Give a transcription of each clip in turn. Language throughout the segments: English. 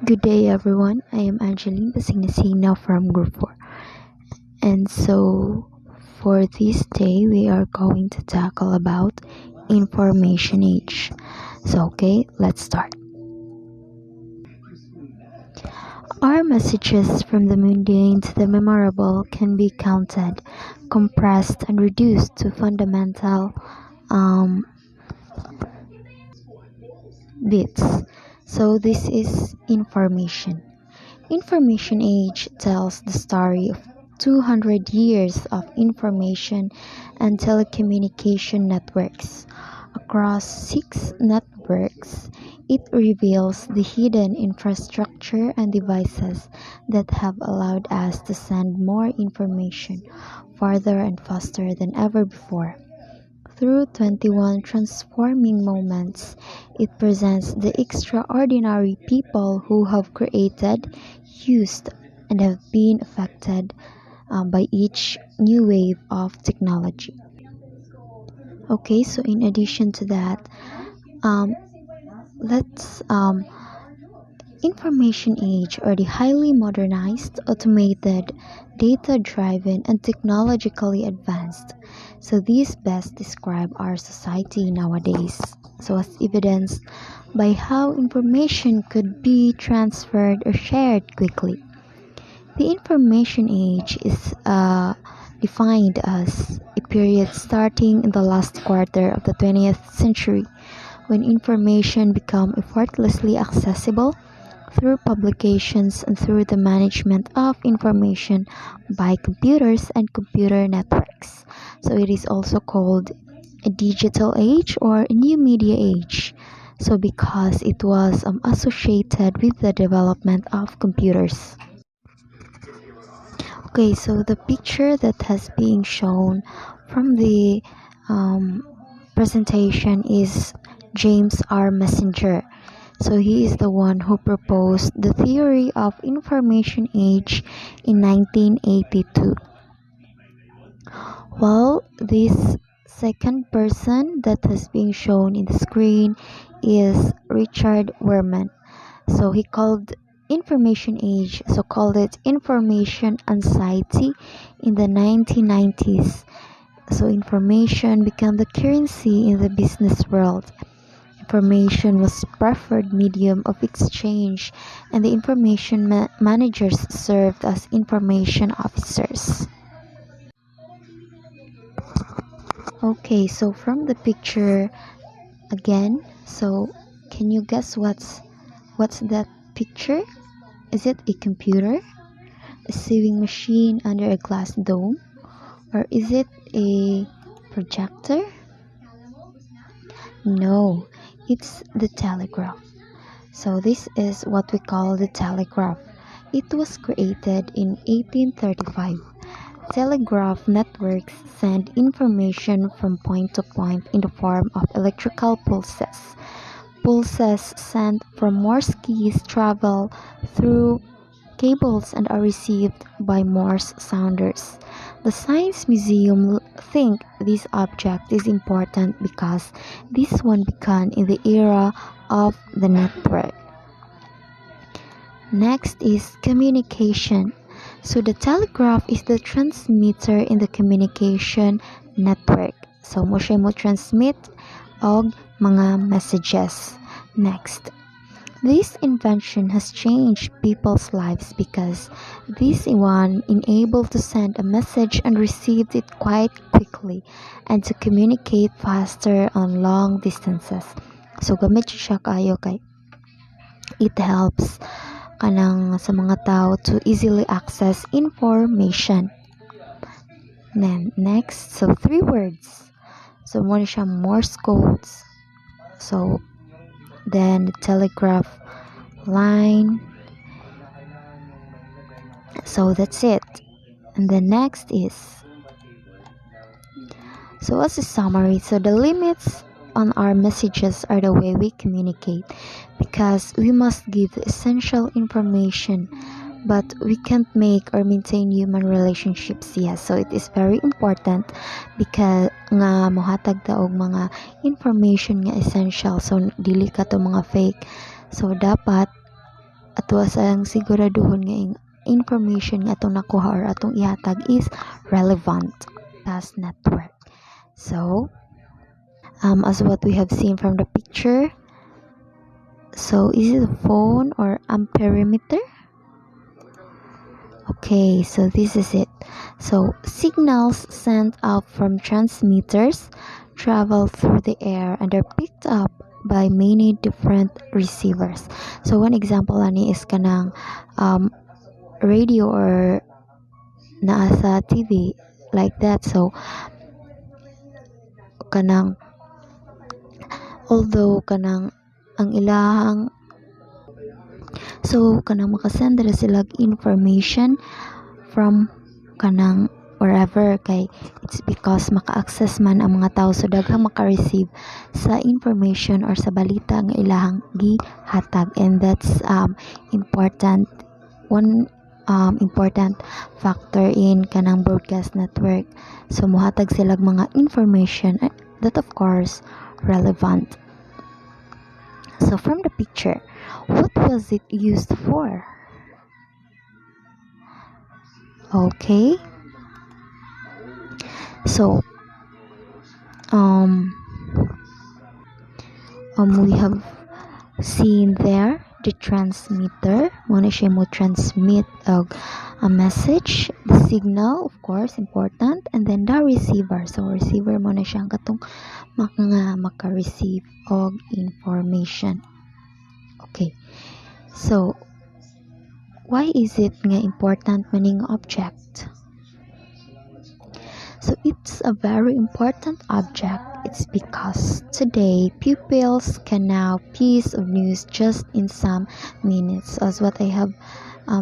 Good day, everyone. I am Angeline Basingasina from Group 4. And so, for this day, we are going to tackle about information age. So, let's start. Our messages from the mundane to the memorable can be counted, compressed, and reduced to fundamental bits. So, this is information. Information age tells the story of 200 years of information and telecommunication networks. Across 6 networks, it reveals the hidden infrastructure and devices that have allowed us to send more information farther and faster than ever before. Through 21 transforming moments, it presents the extraordinary people who have created, used, and have been affected by each new wave of technology. Okay, so in addition to that, um, let's information age or the highly modernized, automated, data-driven, and technologically advanced. So these best describe our society nowadays. So as evidenced by how information could be transferred or shared quickly. The information age is defined as a period starting in the last quarter of the 20th century when information became effortlessly accessible through publications and through the management of information by computers and computer networks. So it is also called a digital age or a new media age. So because it was associated with the development of computers. Okay, so the picture that has been shown from the um, presentation is James R. Messenger. So he is the one who proposed the theory of information age in 1982. While this second person that has been shown in the screen is Richard Werman. So he called information age, so called it information anxiety in the 1990s. So information became the currency in the business world. Information was preferred medium of exchange, and the information managers served as information officers. Okay, so from the picture again, so can you guess what's that picture? Is it a computer, a sewing machine under a glass dome, or is it a projector? No, it's the telegraph. So this is what we call the telegraph. It was created in 1835. Telegraph networks send information from point to point in the form of electrical pulses. Pulses sent from Morse keys travel through cables and are received by Morse sounders. The Science Museum think this object is important because this one began in the era of the network. Next is communication. So the telegraph is the transmitter in the communication network. So mo siya mo transmit og mga messages. Next, this invention has changed people's lives because this one enabled to send a message and received it quite quickly and to communicate faster on long distances. So gamit siya kayo kay it helps kanang sa mga tao to easily access information. Then next, so 3 words. So mo na siya Morse codes. So then the telegraph line. So that's it. And the next is, so as a summary, so the limits on our messages are the way we communicate because we must give essential information, but we can't make or maintain human relationships. Yes, so it is very important because nga mohatag ta og mga information nga essential, so dili ka to mga fake. So dapat ato sang siguraduhon nga information nga atong nakuha or atong ihatag is relevant as network. So, as what we have seen from the picture, so is it a phone or amperemeter? Okay, so this is it. So signals sent out from transmitters travel through the air and are picked up by many different receivers. So one example ani is kanang radio or naa sa TV like that. So kanang although kanang ang ilahang so kanang makasend ra sila information from kanang wherever kay it's because maka-access man ang mga tao so daghang maka-receive sa information or sa balita nga ilahang gihatag, and that's important one important factor in kanang broadcast network. So muhatag sila mga information that of course relevant. So from the picture, what was it used for? Okay. So we have seen there the transmitter muna siya mo transmit a message, the signal of course important, and then the receiver. So receiver muna siya ang katong maka-receive og information. Okay, so why is it nga important maning object? So it's a very important object. It's because today pupils can now piece of news just in some minutes. As what I have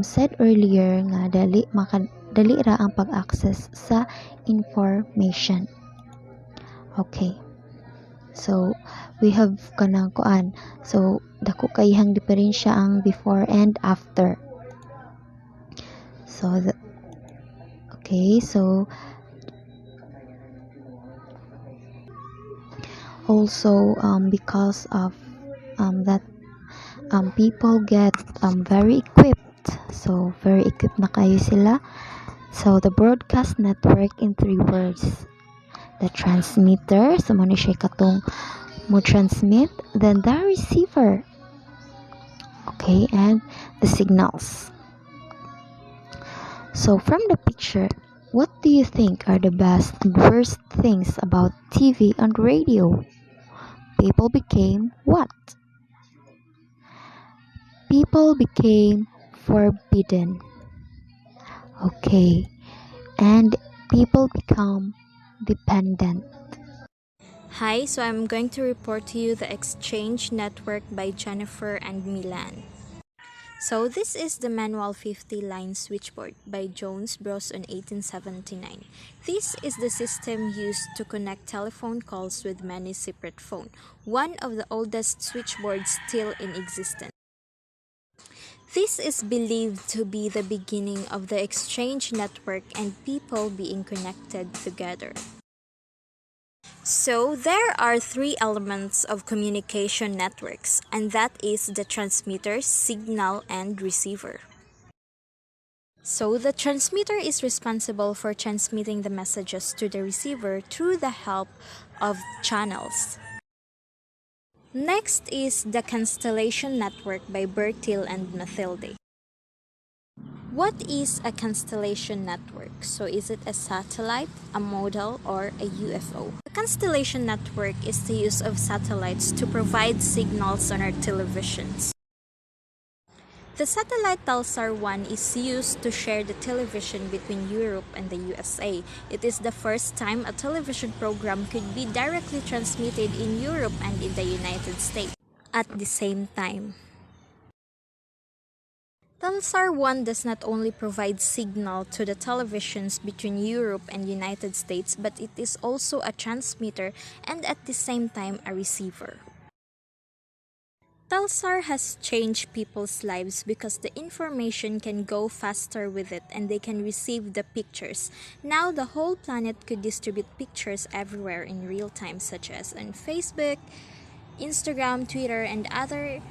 said earlier, nga dali ra ang pag-access sa information. Okay. So we have kanang kuan. So dako kayhang diferensya ang before and after. So okay, so also because of that people get very equipped, so very equipped na kayo sila. So the broadcast network in 3 words: the transmitter, so muna siya katong mo transmit, then the receiver, okay, and the signals. So from the picture, what do you think are the best and worst things about TV and radio? People became what? People became forbidden. Okay. And people become dependent. Hi, so I'm going to report to you the Exchange Network by Jennifer and Milan. So this is the manual 50-line switchboard by Jones Bros in 1879. This is the system used to connect telephone calls with many separate phones, one of the oldest switchboards still in existence. This is believed to be the beginning of the exchange network and people being connected together. So there are 3 elements of communication networks, and that is the transmitter, signal, and receiver. So the transmitter is responsible for transmitting the messages to the receiver through the help of channels. Next is the constellation network by Bertil and Mathilde. What is a constellation network? So is it a satellite, a model, or a UFO? A constellation network is the use of satellites to provide signals on our televisions. The satellite Telstar 1 is used to share the television between Europe and the USA. It is the first time a television program could be directly transmitted in Europe and in the United States at the same time. Telstar 1 does not only provide signal to the televisions between Europe and United States, but it is also a transmitter and at the same time a receiver. Telstar has changed people's lives because the information can go faster with it and they can receive the pictures. Now the whole planet could distribute pictures everywhere in real time, such as on Facebook, Instagram, Twitter, and other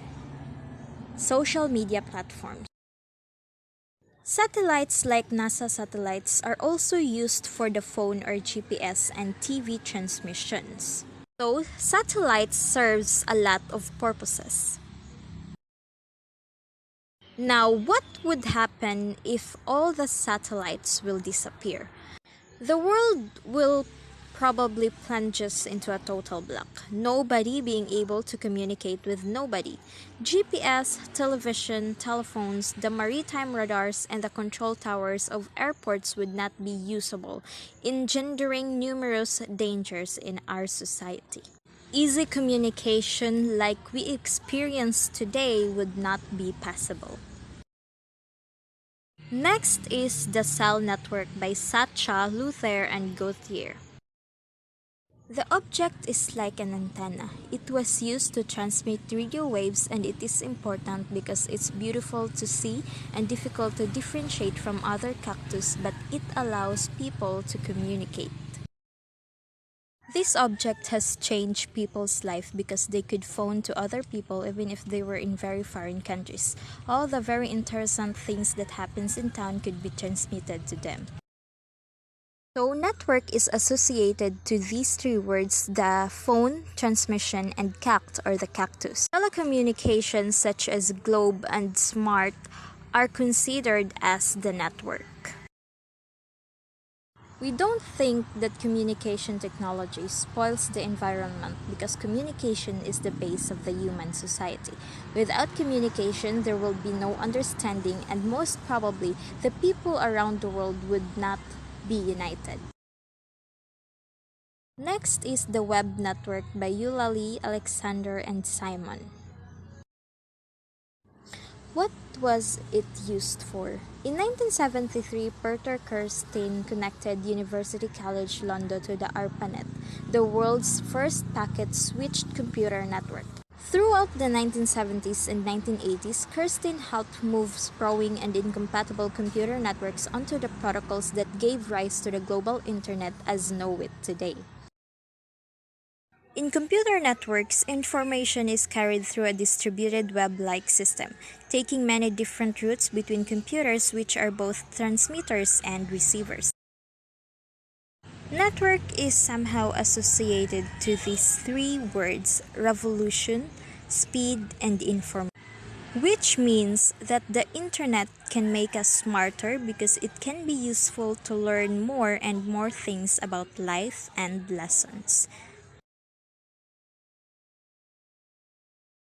Social media platforms. Satellites like NASA satellites are also used for the phone or GPS and TV transmissions. So, satellites serves a lot of purposes. Now, what would happen if all the satellites will disappear? The world will probably plunges into a total black, nobody being able to communicate with nobody. GPS, television, telephones, the maritime radars, and the control towers of airports would not be usable, engendering numerous dangers in our society. Easy communication like we experience today would not be possible. Next is the cell network by Satcha, Luther, and Gauthier. The object is like an antenna. It was used to transmit radio waves, and it is important because it's beautiful to see and difficult to differentiate from other cactus, but it allows people to communicate. This object has changed people's life because they could phone to other people even if they were in very foreign countries. All the very interesting things that happens in town could be transmitted to them. So network is associated to these three words, the phone, transmission, and cact or the cactus. Telecommunications such as globe and smart are considered as the network. We don't think that communication technology spoils the environment because communication is the base of the human society. Without communication, there will be no understanding, and most probably, the people around the world would not be united. Next is the web network by Eulalie, Alexander, and Simon. What was it used for? In 1973, Peter Kirstein connected University College London to the ARPANET, the world's first packet-switched computer network. Throughout the 1970s and 1980s, Kirstein helped move sprawling and incompatible computer networks onto the protocols that gave rise to the global internet as know it today. In computer networks, information is carried through a distributed web-like system, taking many different routes between computers which are both transmitters and receivers. Network is somehow associated to these three words, revolution, speed, and information, which means that the internet can make us smarter because it can be useful to learn more and more things about life and lessons.